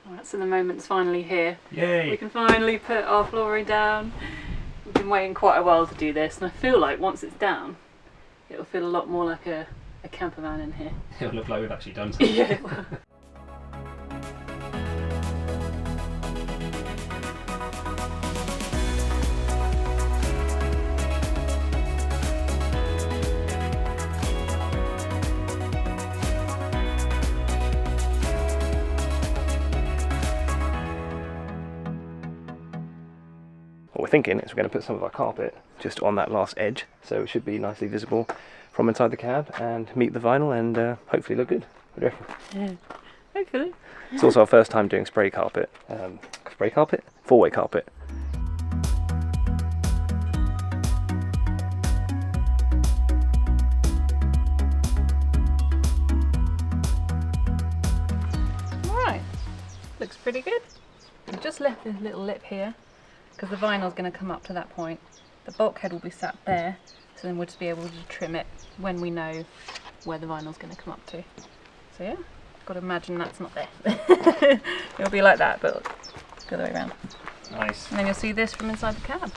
Right, so the moment's finally here. Yay! We can finally put our flooring down. We've been waiting quite a while to do this, and I feel like once it's down, it'll feel a lot more like a campervan in here. It'll look like we've actually done something. Yeah, it will. What we're thinking is we're going to put some of our carpet just on that last edge, so it should be nicely visible from inside the cab and meet the vinyl and hopefully look good. What do you reckon? Yeah, hopefully. It's also our first time doing spray carpet. Spray carpet? Four-way carpet. Alright, looks pretty good. We've just left this little lip here because the vinyl's going to come up to that point. The bulkhead will be sat there, so then we'll just be able to trim it when we know where the vinyl's going to come up to. So yeah, got to imagine that's not there. It'll be like that, but the other way around. Nice. And then you'll see this from inside the cab.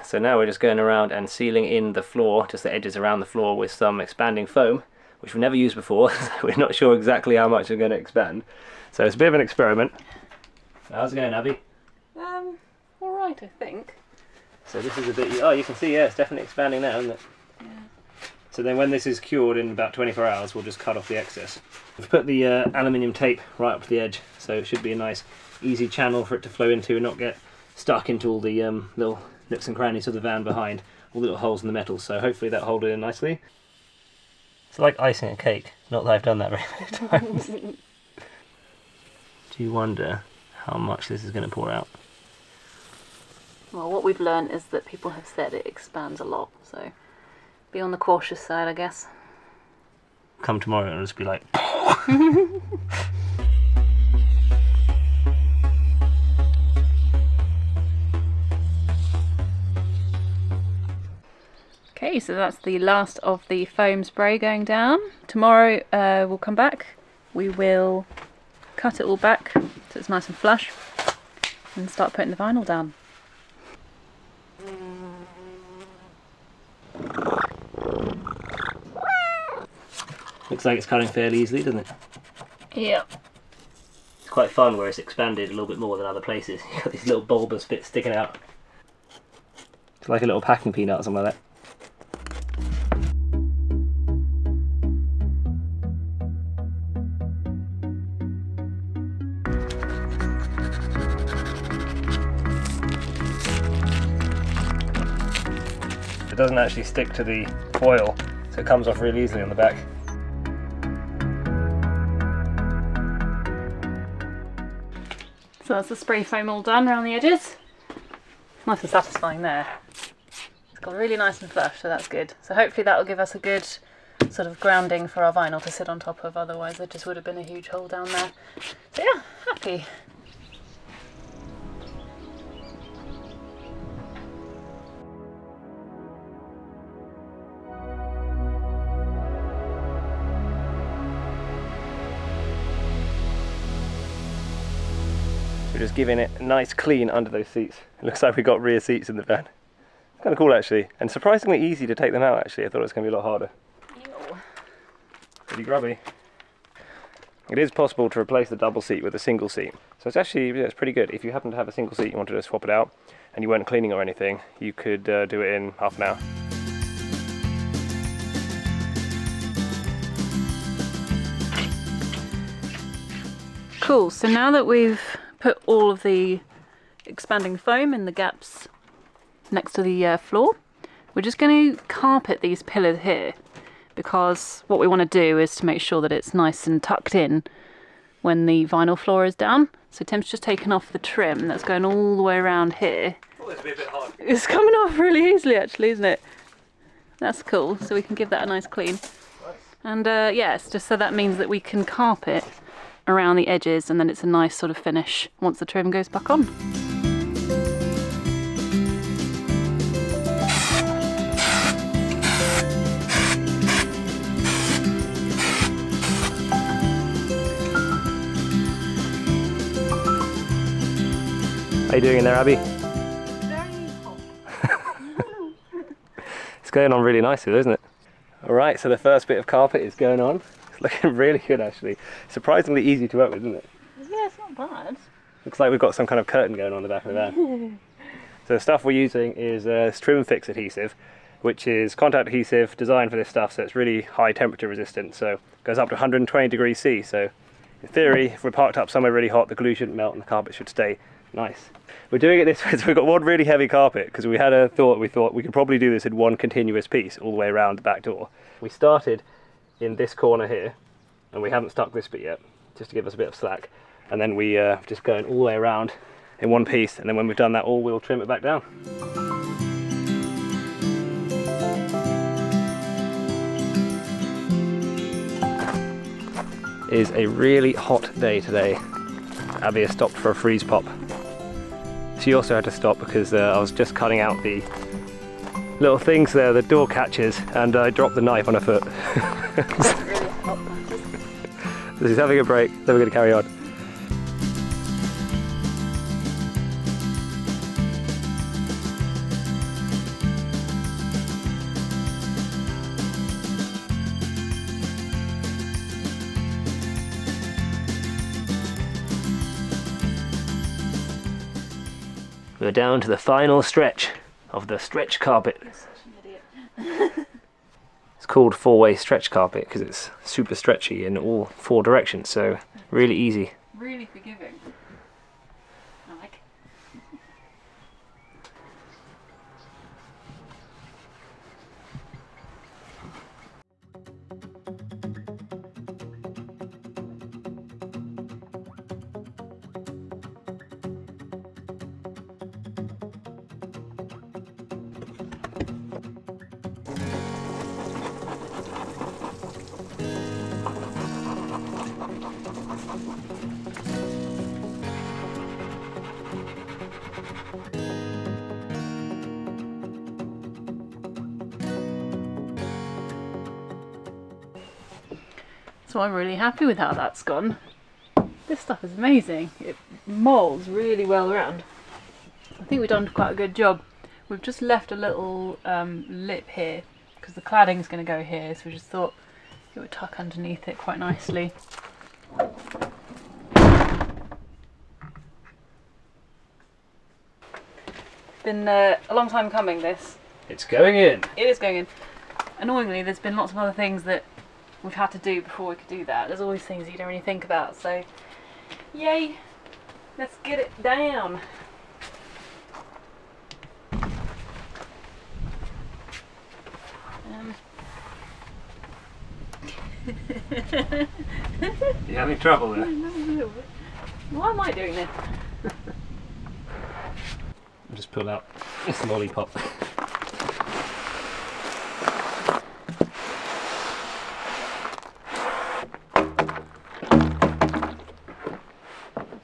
So now we're just going around and sealing in the floor, just the edges around the floor, with some expanding foam, which we've never used before, so we're not sure exactly how much we're going to expand. So it's a bit of an experiment. How's it going, Abby? Alright, I think. So this is a bit, oh, you can see, yeah, it's definitely expanding now, isn't it? Yeah. So then when this is cured in about 24 hours, we'll just cut off the excess. We've put the aluminium tape right up to the edge, so it should be a nice, easy channel for it to flow into and not get stuck into all the little nooks and crannies of the van behind, all the little holes in the metal, so hopefully that'll hold it in nicely. It's like icing a cake, not that I've done that very many times. Do you wonder how much this is going to pour out? Well, what we've learned is that people have said it expands a lot, so be on the cautious side, I guess. Come tomorrow and it'll just be like... Okay, so that's the last of the foam spray going down. Tomorrow we'll come back. We will cut it all back so it's nice and flush and start putting the vinyl down. Looks like it's cutting fairly easily, doesn't it? Yeah. It's quite fun where it's expanded a little bit more than other places. You've got these little bulbous bits sticking out. It's like a little packing peanut or something like that. It doesn't actually stick to the foil, so it comes off really easily on the back. So that's the spray foam all done around the edges. It's nice and satisfying there. It's got really nice and flush, so that's good. So hopefully that will give us a good sort of grounding for our vinyl to sit on top of, otherwise there just would have been a huge hole down there. So yeah, happy. We're just giving it a nice clean under those seats. It looks like we've got rear seats in the van. It's kind of cool actually, and surprisingly easy to take them out actually. I thought it was going to be a lot harder. Ew. Pretty grubby. It is possible to replace the double seat with a single seat. So it's actually, yeah, it's pretty good. If you happen to have a single seat, you wanted to swap it out, and you weren't cleaning or anything, you could do it in half an hour. Cool, so now that we've put all of the expanding foam in the gaps next to the floor, we're just going to carpet these pillars here, because what we want to do is to make sure that it's nice and tucked in when the vinyl floor is down. So Tim's just taken off the trim that's going all the way around here. Oh, it's a bit hard. It's coming off really easily actually, isn't it? That's cool, so we can give that a nice clean. Nice. And yes, just so that means that we can carpet around the edges, and then it's a nice sort of finish once the trim goes back on. How you doing in there, Abby? Very hot. It's going on really nicely, isn't it? Alright, so the first bit of carpet is going on. It's looking really good actually. Surprisingly easy to work with, isn't it? Yeah, it's not bad. Looks like we've got some kind of curtain going on the back of the van. So the stuff we're using is trim fix adhesive, which is contact adhesive designed for this stuff, so it's really high temperature resistant, so it goes up to 120 degrees C, so in theory if we're parked up somewhere really hot the glue shouldn't melt and the carpet should stay nice. We're doing it this way, so we've got one really heavy carpet because we had a thought, we thought we could probably do this in one continuous piece all the way around the back door. We started in this corner here and we haven't stuck this bit yet, just to give us a bit of slack, and then we just going all the way around in one piece, and then when we've done that all we'll trim it back down. It is a really hot day today. Abby has stopped for a freeze pop. She also had to stop because I was just cutting out the little things there, the door catches, and I dropped the knife on her foot. That's really hot. So she's having a break, then we're going to carry on. We're down to the final stretch of the stretch carpet. You're such an idiot. It's called four-way stretch carpet because it's super stretchy in all four directions, so really easy. Really forgiving. I like. So I'm really happy with how that's gone. This stuff is amazing. It moulds really well around. I think we've done quite a good job. We've just left a little lip here because the cladding is going to go here, so we just thought it would tuck underneath it quite nicely. Been a long time coming, this. It's going in. It is going in. Annoyingly, there's been lots of other things that we've had to do before we could do that. There's always things you don't really think about, so yay, let's get it down. You having trouble there? Why am I doing this? I'll just pull out this lollipop.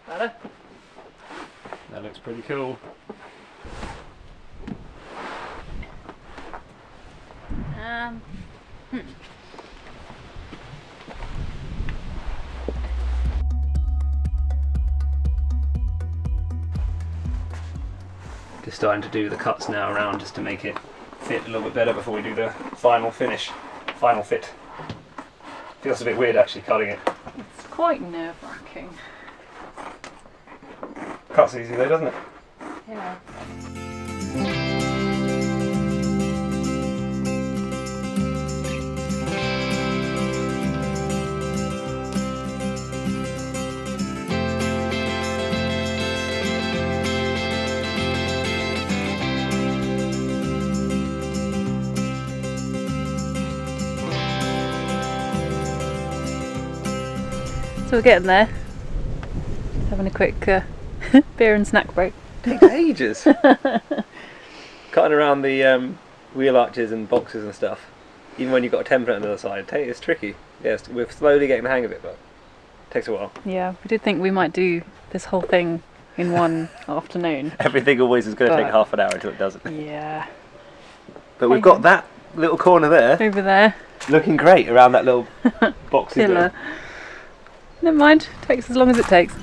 Better. That looks pretty cool. Just starting to do the cuts now around just to make it fit a little bit better before we do the final finish, final fit. Feels a bit weird actually cutting it. It's quite nerve-wracking. Cuts easy though, doesn't it? Yeah. So we're getting there. Having a quick beer and snack break. Takes ages. Cutting around the wheel arches and boxes and stuff, even when you've got a template on the other side, it's tricky. Yes, we're slowly getting the hang of it, but it takes a while. Yeah, we did think we might do this whole thing in one afternoon. Everything always is going to take half an hour until it doesn't. Yeah. But we've got that little corner there, Over there. looking great around that little box. Pillar. Never mind, takes as long as it takes.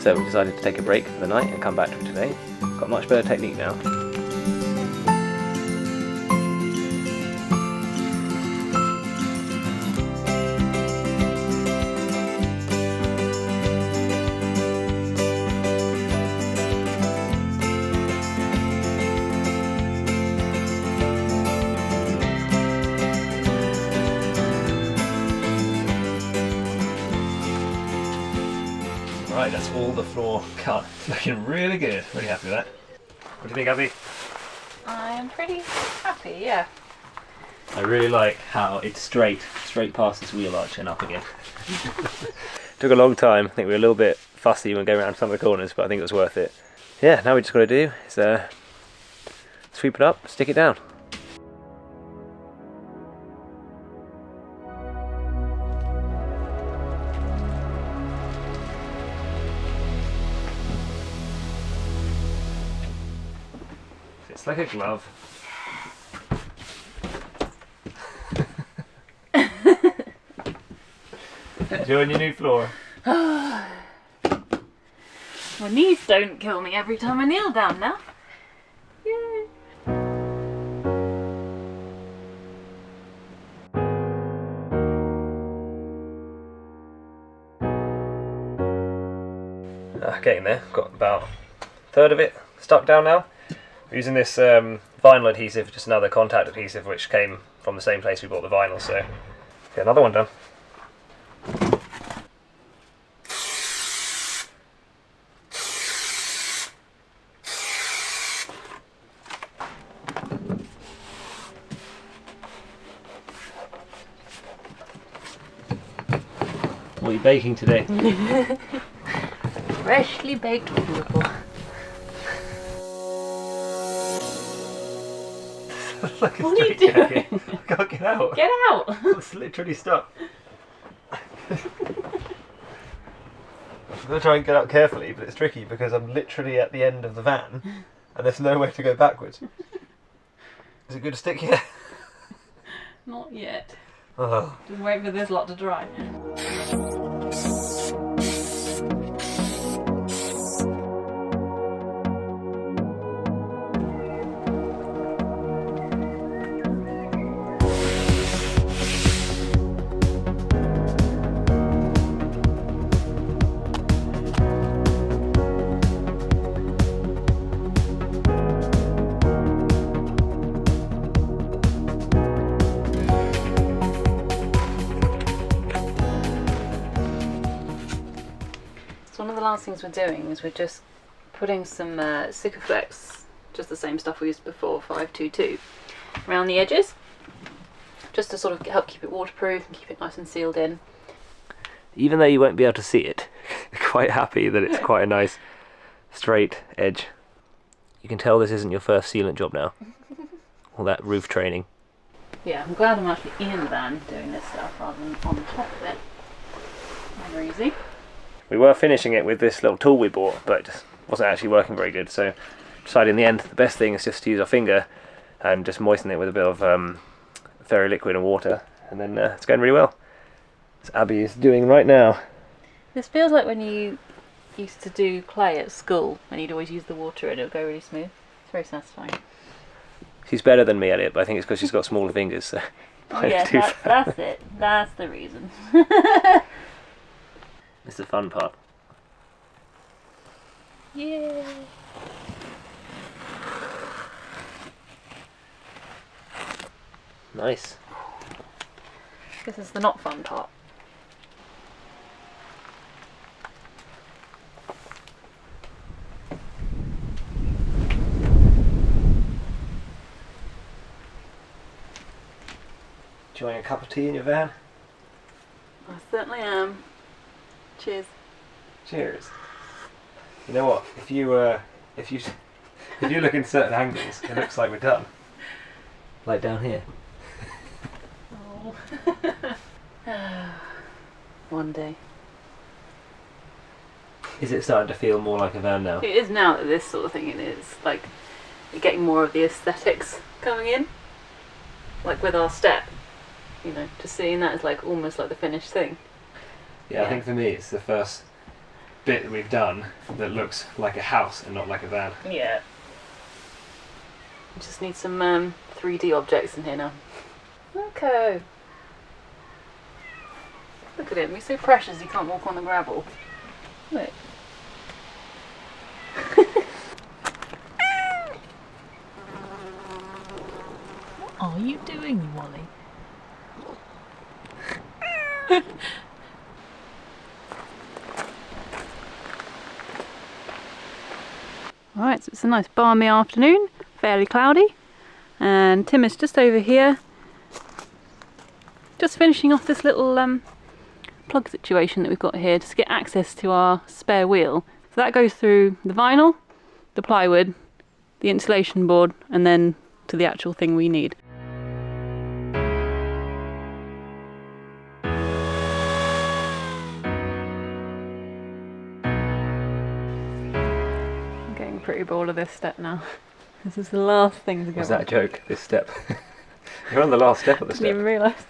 so we decided to take a break for the night and come back to it today. Got a much better technique now. Right, that's all the floor cut. It's looking really good. Really happy with that. What do you think, Abby? I'm pretty happy, yeah. I really like how it's straight past this wheel arch and up again. Took a long time. I think we were a little bit fussy when going around some of the corners, but I think it was worth it. Yeah, now we just got to do is sweep it up, stick it down. It's like a glove. Enjoying your new floor? My knees don't kill me every time I kneel down now. Yay. Getting there. Got about a third of it stuck down now. We're using this vinyl adhesive, just another contact adhesive which came from the same place we bought the vinyl, so get another one done. What are you baking today? Freshly baked waffle. Like a What are you straight doing? jacket. I can't get out. Get out! It's literally stuck. I'm going to try and get out carefully, but it's tricky because I'm literally at the end of the van and there's no way to go backwards. Is it good to stick here? Not yet. Oh. Just wait for this lot to dry. One of the last things we're doing is we're just putting some sikaflex, just the same stuff we used before, 522, around the edges, just to sort of help keep it waterproof and keep it nice and sealed in. Even though you won't be able to see it, quite happy that it's quite a nice straight edge. You can tell this isn't your first sealant job now. All that roof training. Yeah, I'm glad I'm actually in the van doing this stuff rather than on top of it. Never easy. We were finishing it with this little tool we bought, but it just wasn't actually working very good, so decided in the end the best thing is just to use our finger and just moisten it with a bit of fairy liquid and water, and then it's going really well. As Abby is doing right now. This feels like when you used to do clay at school, and you'd always use the water and it would go really smooth. It's very satisfying. She's better than me at it, but I think it's because she's got smaller fingers. So oh yeah, that's it. That's the reason. It's the fun part. Yeah. Nice. This is the not fun part. Enjoying a cup of tea in your van? I certainly am. Cheers. Cheers. You know what? If you look in certain angles, it looks like we're done. Like down here. Oh. One day. Is it starting to feel more like a van now? It is now that this sort of thing is like you're getting more of the aesthetics coming in. Like with our step. You know, just seeing that as like almost like the finished thing. Yeah, I think for me it's the first bit that we've done that looks like a house and not like a van. Yeah. We just need some 3D objects in here now. Okay. Look at him, he's so precious he can't walk on the gravel. Look. What are you doing, Wally? Alright, so it's a nice balmy afternoon, fairly cloudy, and Tim is just over here, just finishing off this little plug situation that we've got here just to get access to our spare wheel. So that goes through the vinyl, the plywood, the insulation board, and then to the actual thing we need. I'm getting pretty bored of this step now. This is the last thing to go. Was that a joke, this step? You're on the last step of the I step. didn't even realise.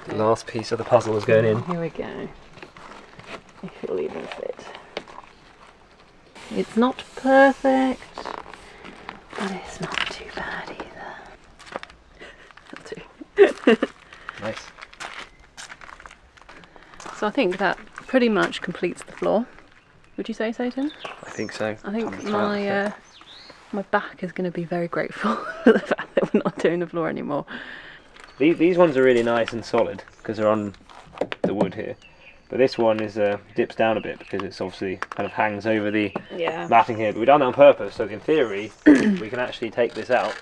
The last piece of the puzzle is going in. Here we go. If it'll even fit. It's not perfect, but it's not too bad either. That'll do. Nice. So I think that pretty much completes the floor. Would you say so, Tim? I think so. I think my back is going to be very grateful for the fact that we're not doing the floor anymore. These ones are really nice and solid because they're on the wood here. But this one is dips down a bit because it's obviously kind of hangs over the matting here. But we've done that on purpose, so in theory we can actually take this out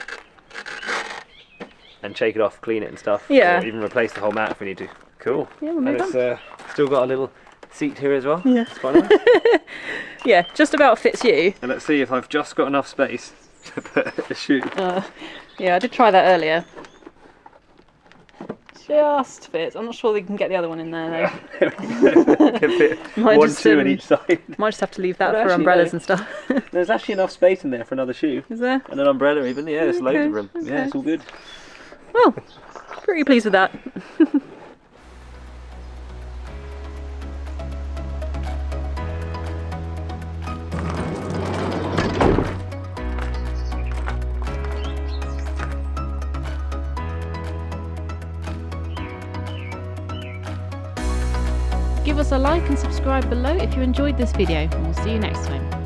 and shake it off, clean it and stuff. Yeah. Or even replace the whole mat if we need to. Cool. Yeah, we'll move and it's still got a little seat here as well. Yeah. It's quite nice. Yeah, just about fits you. And let's see if I've just got enough space to put a shoe. Yeah, I did try that earlier. Just fits. I'm not sure they can get the other one in there though. Can fit one, two on each side. Might just have to leave that But for actually, umbrellas no. and stuff. There's actually enough space in there for another shoe. Is there? And an umbrella even. Yeah, there's loads of room. Okay. Yeah, it's all good. Well, pretty pleased with that. Give us a like and subscribe below if you enjoyed this video, and we'll see you next time.